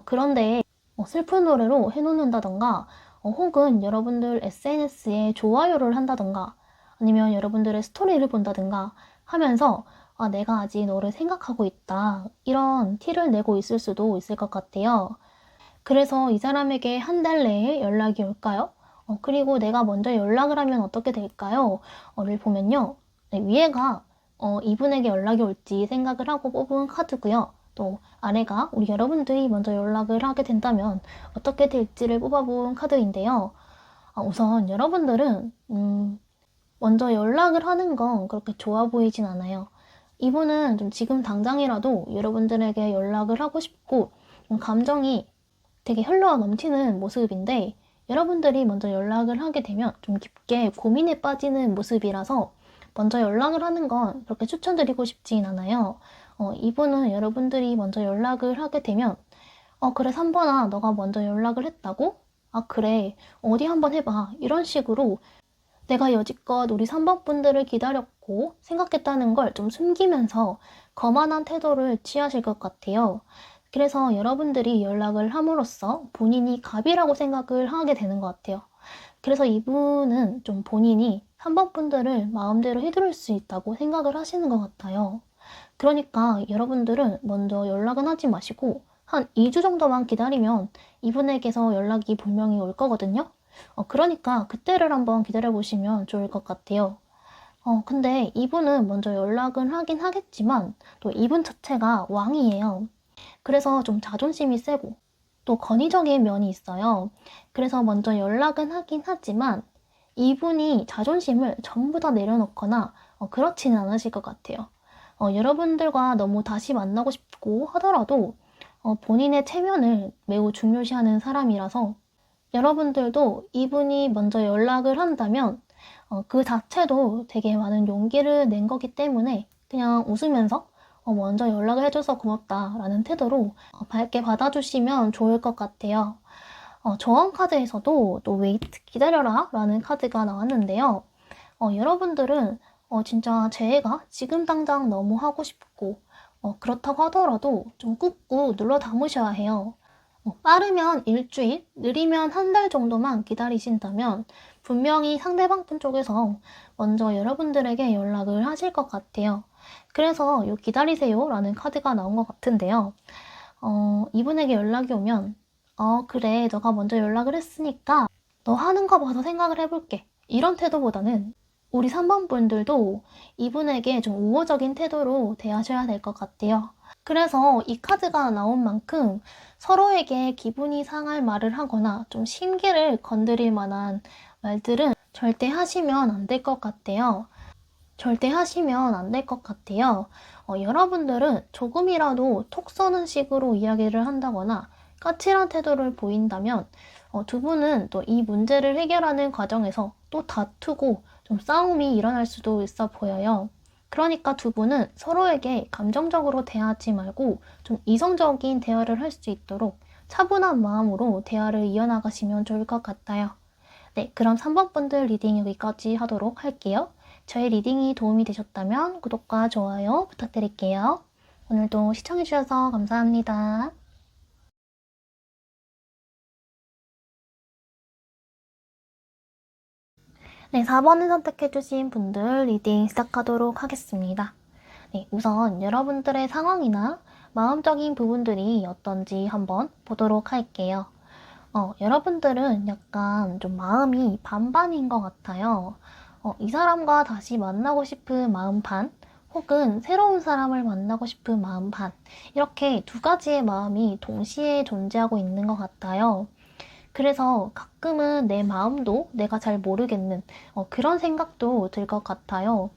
그런데 슬픈 노래로 해놓는다던가 혹은 여러분들 SNS에 좋아요를 한다던가 아니면 여러분들의 스토리를 본다든가 하면서 내가 아직 너를 생각하고 있다 이런 티를 내고 있을 수도 있을 것 같아요. 그래서 이 사람에게 한 달 내에 연락이 올까요? 그리고 내가 먼저 연락을 하면 어떻게 될까요? 를 보면요. 네, 위에가 이분에게 연락이 올지 생각을 하고 뽑은 카드고요. 또 아래가 우리 여러분들이 먼저 연락을 하게 된다면 어떻게 될지를 뽑아본 카드인데요. 우선 여러분들은 먼저 연락을 하는 건 그렇게 좋아 보이진 않아요. 이분은 좀 지금 당장이라도 여러분들에게 연락을 하고 싶고 좀 감정이 되게 흘러 넘치는 모습인데 여러분들이 먼저 연락을 하게 되면 좀 깊게 고민에 빠지는 모습이라서 먼저 연락을 하는 건 그렇게 추천드리고 싶진 않아요. 이분은 여러분들이 먼저 연락을 하게 되면 그래 3번아 너가 먼저 연락을 했다고? 아 그래 어디 한번 해봐 이런 식으로 내가 여지껏 우리 3번 분들을 기다렸고 생각했다는 걸 좀 숨기면서 거만한 태도를 취하실 것 같아요. 그래서 여러분들이 연락을 함으로써 본인이 갑이라고 생각을 하게 되는 것 같아요. 그래서 이분은 좀 본인이 3번 분들을 마음대로 휘두를 수 있다고 생각을 하시는 것 같아요. 그러니까 여러분들은 먼저 연락은 하지 마시고 한 2주 정도만 기다리면 이분에게서 연락이 분명히 올 거거든요. 그러니까 그때를 한번 기다려보시면 좋을 것 같아요. 근데 이분은 먼저 연락은 하긴 하겠지만 또 이분 자체가 왕이에요. 그래서 좀 자존심이 세고 또 권위적인 면이 있어요. 그래서 먼저 연락은 하긴 하지만 이분이 자존심을 전부 다 내려놓거나 그렇지는 않으실 것 같아요. 여러분들과 너무 다시 만나고 싶고 하더라도 본인의 체면을 매우 중요시하는 사람이라서 여러분들도 이분이 먼저 연락을 한다면 그 자체도 되게 많은 용기를 낸 거기 때문에 그냥 웃으면서 먼저 연락을 해줘서 고맙다라는 태도로 밝게 받아주시면 좋을 것 같아요. 저항 카드에서도 또 웨이트 기다려라 라는 카드가 나왔는데요. 여러분들은 진짜 재회가 지금 당장 너무 하고 싶고 그렇다고 하더라도 좀 꾹꾹 눌러 담으셔야 해요. 빠르면 일주일, 느리면 한 달 정도만 기다리신다면 분명히 상대방 분 쪽에서 먼저 여러분들에게 연락을 하실 것 같아요. 그래서 요 기다리세요 라는 카드가 나온 것 같은데요. 이분에게 연락이 오면 그래 너가 먼저 연락을 했으니까 너 하는 거 봐서 생각을 해볼게 이런 태도보다는 우리 3번 분들도 이분에게 좀 우호적인 태도로 대하셔야 될 것 같아요. 그래서 이 카드가 나온 만큼 서로에게 기분이 상할 말을 하거나 좀 심기를 건드릴 만한 말들은 절대 하시면 안 될 것 같아요. 절대 하시면 안 될 것 같아요. 여러분들은 조금이라도 톡 쏘는 식으로 이야기를 한다거나 까칠한 태도를 보인다면 두 분은 또 이 문제를 해결하는 과정에서 또 다투고 좀 싸움이 일어날 수도 있어 보여요. 그러니까 두 분은 서로에게 감정적으로 대하지 말고 좀 이성적인 대화를 할 수 있도록 차분한 마음으로 대화를 이어나가시면 좋을 것 같아요. 네, 그럼 3번 분들 리딩 여기까지 하도록 할게요. 저의 리딩이 도움이 되셨다면 구독과 좋아요 부탁드릴게요. 오늘도 시청해주셔서 감사합니다. 네, 4번을 선택해주신 분들 리딩 시작하도록 하겠습니다. 네, 우선 여러분들의 상황이나 마음적인 부분들이 어떤지 한번 보도록 할게요. 여러분들은 약간 좀 마음이 반반인 것 같아요. 이 사람과 다시 만나고 싶은 마음 반, 혹은 새로운 사람을 만나고 싶은 마음 반, 이렇게 두 가지의 마음이 동시에 존재하고 있는 것 같아요. 그래서 가끔은 내 마음도 내가 잘 모르겠는 그런 생각도 들 것 같아요.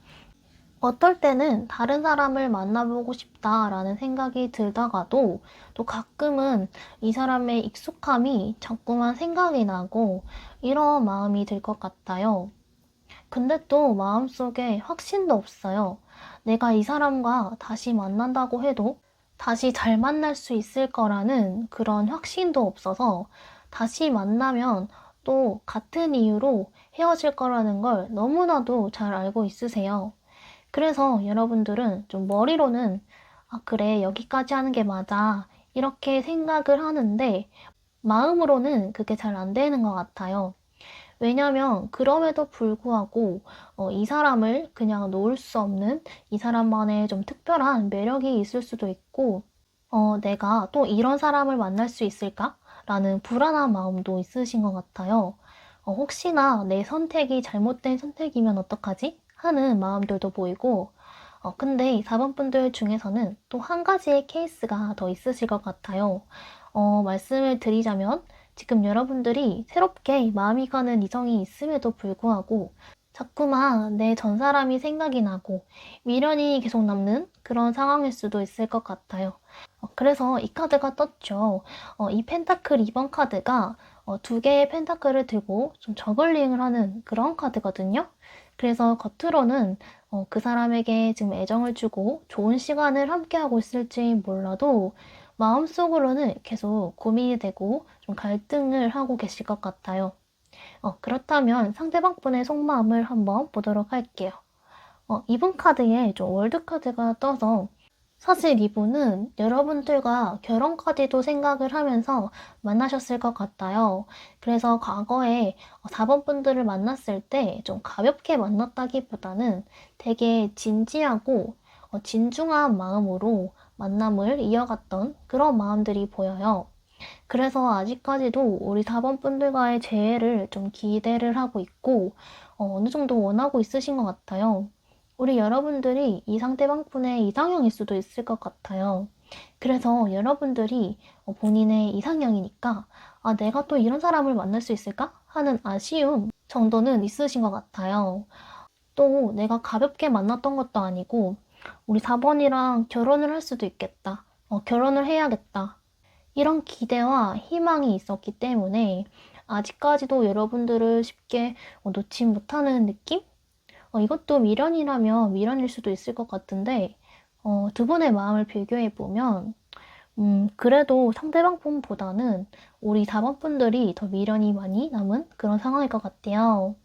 어떨 때는 다른 사람을 만나보고 싶다라는 생각이 들다가도 또 가끔은 이 사람의 익숙함이 자꾸만 생각이 나고 이런 마음이 들 것 같아요. 근데 또 마음속에 확신도 없어요. 내가 이 사람과 다시 만난다고 해도 다시 잘 만날 수 있을 거라는 그런 확신도 없어서 다시 만나면 또 같은 이유로 헤어질 거라는 걸 너무나도 잘 알고 있으세요. 그래서 여러분들은 좀 머리로는 아, 그래, 여기까지 하는 게 맞아. 이렇게 생각을 하는데 마음으로는 그게 잘 안 되는 것 같아요. 왜냐면 그럼에도 불구하고 이 사람을 그냥 놓을 수 없는 이 사람만의 좀 특별한 매력이 있을 수도 있고 내가 또 이런 사람을 만날 수 있을까? 라는 불안한 마음도 있으신 것 같아요. 혹시나 내 선택이 잘못된 선택이면 어떡하지? 하는 마음들도 보이고 근데 4번 분들 중에서는 또 한 가지의 케이스가 더 있으실 것 같아요. 말씀을 드리자면 지금 여러분들이 새롭게 마음이 가는 이성이 있음에도 불구하고 자꾸만 내 전 사람이 생각이 나고 미련이 계속 남는 그런 상황일 수도 있을 것 같아요. 그래서 이 카드가 떴죠. 이 펜타클 2번 카드가 두 개의 펜타클을 들고 좀 저글링을 하는 그런 카드거든요. 그래서 겉으로는 그 사람에게 지금 애정을 주고 좋은 시간을 함께하고 있을지 몰라도 마음속으로는 계속 고민이 되고 좀 갈등을 하고 계실 것 같아요. 그렇다면 상대방 분의 속마음을 한번 보도록 할게요. 이분 카드에 좀 월드 카드가 떠서 사실 이분은 여러분들과 결혼까지도 생각을 하면서 만나셨을 것 같아요. 그래서 과거에 4번 분들을 만났을 때 좀 가볍게 만났다기보다는 되게 진지하고 진중한 마음으로 만남을 이어갔던 그런 마음들이 보여요. 그래서 아직까지도 우리 4번 분들과의 재회를 좀 기대를 하고 있고 어느 정도 원하고 있으신 것 같아요. 우리 여러분들이 이 상대방 분의 이상형일 수도 있을 것 같아요. 그래서 여러분들이 본인의 이상형이니까 아, 내가 또 이런 사람을 만날 수 있을까? 하는 아쉬움 정도는 있으신 것 같아요. 또 내가 가볍게 만났던 것도 아니고 우리 4번이랑 결혼을 할 수도 있겠다. 결혼을 해야겠다. 이런 기대와 희망이 있었기 때문에 아직까지도 여러분들을 쉽게 놓지 못하는 느낌? 이것도 미련이라면 미련일 수도 있을 것 같은데 두 분의 마음을 비교해 보면 그래도 상대방 분보다는 우리 4번 분들이 더 미련이 많이 남은 그런 상황일 것 같아요.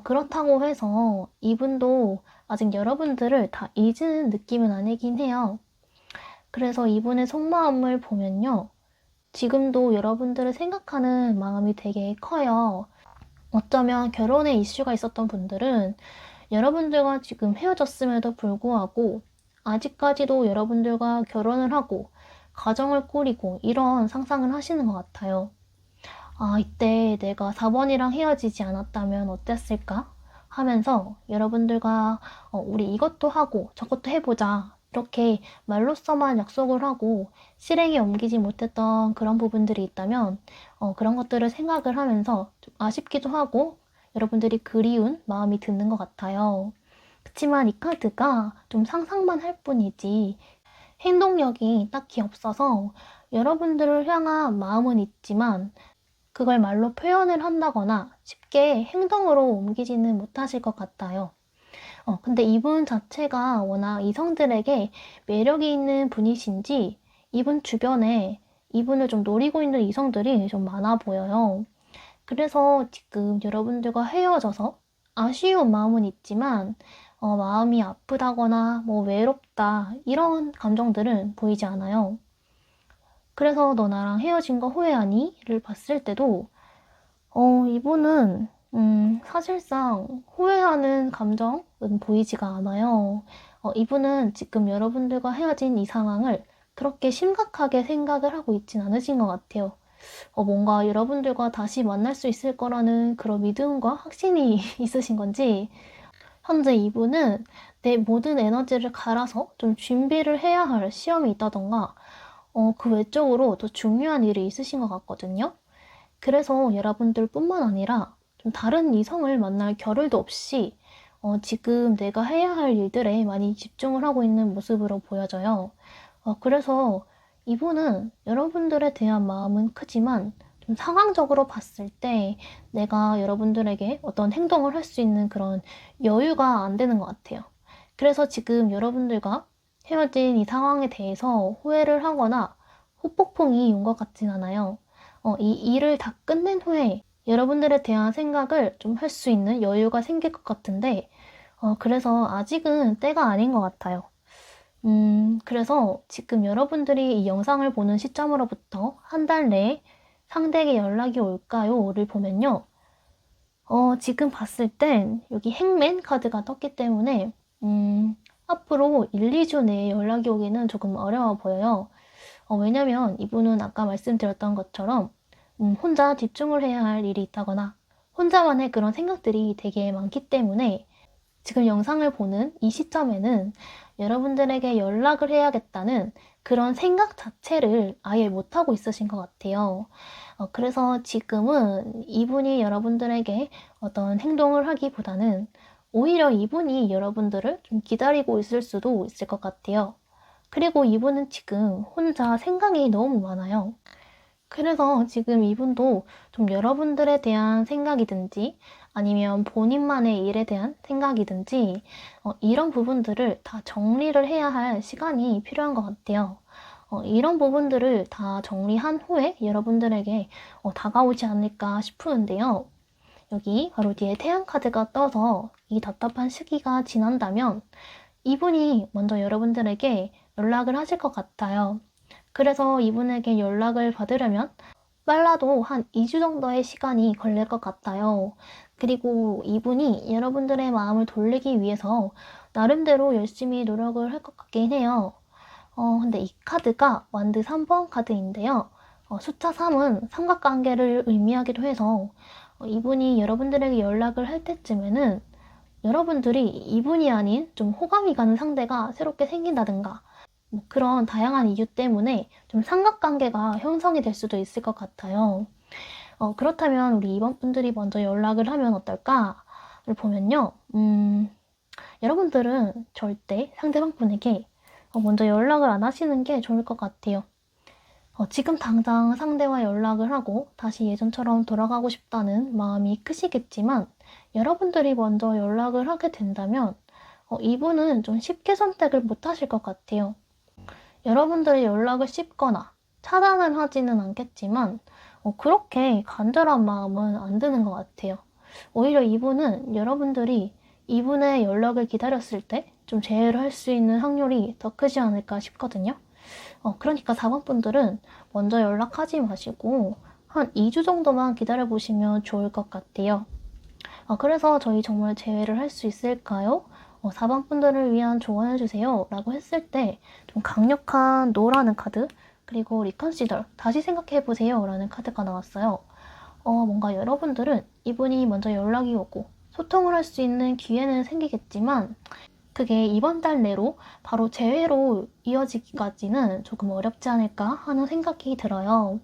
그렇다고 해서 이분도 아직 여러분들을 다 잊은 느낌은 아니긴 해요. 그래서 이분의 속마음을 보면요. 지금도 여러분들을 생각하는 마음이 되게 커요. 어쩌면 결혼에 이슈가 있었던 분들은 여러분들과 지금 헤어졌음에도 불구하고 아직까지도 여러분들과 결혼을 하고 가정을 꾸리고 이런 상상을 하시는 것 같아요. 아, 이때 내가 4번이랑 헤어지지 않았다면 어땠을까? 하면서 여러분들과 우리 이것도 하고 저것도 해보자. 이렇게 말로써만 약속을 하고 실행에 옮기지 못했던 그런 부분들이 있다면 그런 것들을 생각을 하면서 좀 아쉽기도 하고 여러분들이 그리운 마음이 드는 것 같아요. 그치만 이 카드가 좀 상상만 할 뿐이지 행동력이 딱히 없어서 여러분들을 향한 마음은 있지만 그걸 말로 표현을 한다거나 쉽게 행동으로 옮기지는 못하실 것 같아요. 근데 이분 자체가 워낙 이성들에게 매력이 있는 분이신지 이분 주변에 이분을 좀 노리고 있는 이성들이 좀 많아 보여요. 그래서 지금 여러분들과 헤어져서 아쉬운 마음은 있지만 마음이 아프다거나 뭐 외롭다 이런 감정들은 보이지 않아요. 그래서 너 나랑 헤어진 거 후회하니? 를 봤을 때도 이분은 사실상 후회하는 감정은 보이지가 않아요. 이분은 지금 여러분들과 헤어진 이 상황을 그렇게 심각하게 생각을 하고 있진 않으신 것 같아요. 뭔가 여러분들과 다시 만날 수 있을 거라는 그런 믿음과 확신이 있으신 건지 현재 이분은 내 모든 에너지를 갈아서 좀 준비를 해야 할 시험이 있다던가 그 외적으로 더 중요한 일이 있으신 것 같거든요. 그래서 여러분들 뿐만 아니라 좀 다른 이성을 만날 겨를도 없이 지금 내가 해야 할 일들에 많이 집중을 하고 있는 모습으로 보여져요. 그래서 이분은 여러분들에 대한 마음은 크지만 좀 상황적으로 봤을 때 내가 여러분들에게 어떤 행동을 할 수 있는 그런 여유가 안 되는 것 같아요. 그래서 지금 여러분들과 헤어진 이 상황에 대해서 후회를 하거나 후폭풍이 온 것 같진 않아요. 이 일을 다 끝낸 후에 여러분들에 대한 생각을 좀 할 수 있는 여유가 생길 것 같은데, 그래서 아직은 때가 아닌 것 같아요. 그래서 지금 여러분들이 이 영상을 보는 시점으로부터 한 달 내에 상대에게 연락이 올까요? 를 보면요. 지금 봤을 땐 여기 행맨 카드가 떴기 때문에, 앞으로 1, 2주 내에 연락이 오기는 조금 어려워 보여요. 왜냐면 이분은 아까 말씀드렸던 것처럼 혼자 집중을 해야 할 일이 있다거나 혼자만의 그런 생각들이 되게 많기 때문에 지금 영상을 보는 이 시점에는 여러분들에게 연락을 해야겠다는 그런 생각 자체를 아예 못하고 있으신 것 같아요. 그래서 지금은 이분이 여러분들에게 어떤 행동을 하기보다는 오히려 이분이 여러분들을 좀 기다리고 있을 수도 있을 것 같아요. 그리고 이분은 지금 혼자 생각이 너무 많아요. 그래서 지금 이분도 좀 여러분들에 대한 생각이든지 아니면 본인만의 일에 대한 생각이든지 이런 부분들을 다 정리를 해야 할 시간이 필요한 것 같아요. 이런 부분들을 다 정리한 후에 여러분들에게 다가오지 않을까 싶은데요. 여기 바로 뒤에 태양 카드가 떠서 이 답답한 시기가 지난다면 이분이 먼저 여러분들에게 연락을 하실 것 같아요. 그래서 이분에게 연락을 받으려면 빨라도 한 2주 정도의 시간이 걸릴 것 같아요. 그리고 이분이 여러분들의 마음을 돌리기 위해서 나름대로 열심히 노력을 할 것 같긴 해요. 근데 이 카드가 완드 3번 카드인데요. 숫자 3은 삼각관계를 의미하기도 해서 이분이 여러분들에게 연락을 할 때쯤에는 여러분들이 이분이 아닌 좀 호감이 가는 상대가 새롭게 생긴다든가 뭐 그런 다양한 이유 때문에 좀 삼각관계가 형성이 될 수도 있을 것 같아요. 그렇다면 우리 이번 분들이 먼저 연락을 하면 어떨까를 보면요. 여러분들은 절대 상대방 분에게 먼저 연락을 안 하시는 게 좋을 것 같아요. 지금 당장 상대와 연락을 하고 다시 예전처럼 돌아가고 싶다는 마음이 크시겠지만 여러분들이 먼저 연락을 하게 된다면 이분은 좀 쉽게 선택을 못 하실 것 같아요. 여러분들의 연락을 씹거나 차단을 하지는 않겠지만 그렇게 간절한 마음은 안 드는 것 같아요. 오히려 이분은 여러분들이 이분의 연락을 기다렸을 때 좀 제외를 할 수 있는 확률이 더 크지 않을까 싶거든요. 그러니까 4번 분들은 먼저 연락하지 마시고 한 2주 정도만 기다려보시면 좋을 것 같아요. 그래서 저희 정말 제외를 할 수 있을까요? 4번 분들을 위한 조언해주세요 라고 했을 때 좀 강력한 노라는 카드 그리고 리컨시더 다시 생각해보세요 라는 카드가 나왔어요. 뭔가 여러분들은 이분이 먼저 연락이 오고 소통을 할 수 있는 기회는 생기겠지만 그게 이번 달 내로 바로 재회로 이어지기까지는 조금 어렵지 않을까 하는 생각이 들어요.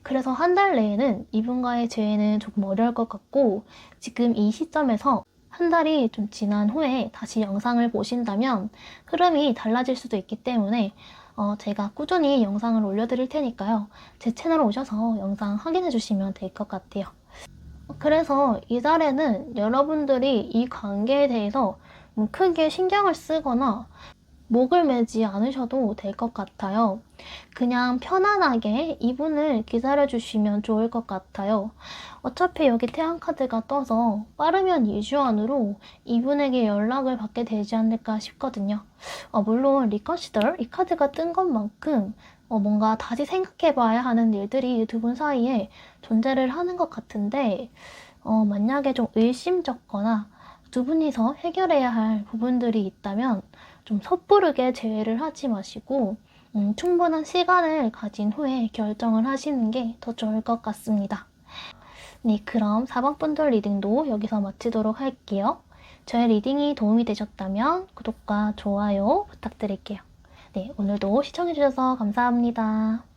그래서 한 달 내에는 이분과의 재회는 조금 어려울 것 같고 지금 이 시점에서 한 달이 좀 지난 후에 다시 영상을 보신다면 흐름이 달라질 수도 있기 때문에 제가 꾸준히 영상을 올려드릴 테니까요. 제 채널 오셔서 영상 확인해 주시면 될 것 같아요. 그래서 이 달에는 여러분들이 이 관계에 대해서 크게 신경을 쓰거나 목을 매지 않으셔도 될 것 같아요. 그냥 편안하게 이분을 기다려주시면 좋을 것 같아요. 어차피 여기 태양 카드가 떠서 빠르면 2주 안으로 이분에게 연락을 받게 되지 않을까 싶거든요. 물론 리컨시더 이 카드가 뜬 것만큼 뭔가 다시 생각해봐야 하는 일들이 두 분 사이에 존재를 하는 것 같은데 만약에 좀 의심쩍거나 두 분이서 해결해야 할 부분들이 있다면 좀 섣부르게 제외를 하지 마시고 충분한 시간을 가진 후에 결정을 하시는 게 더 좋을 것 같습니다. 네, 그럼 4번 분들 리딩도 여기서 마치도록 할게요. 저의 리딩이 도움이 되셨다면 구독과 좋아요 부탁드릴게요. 네, 오늘도 시청해주셔서 감사합니다.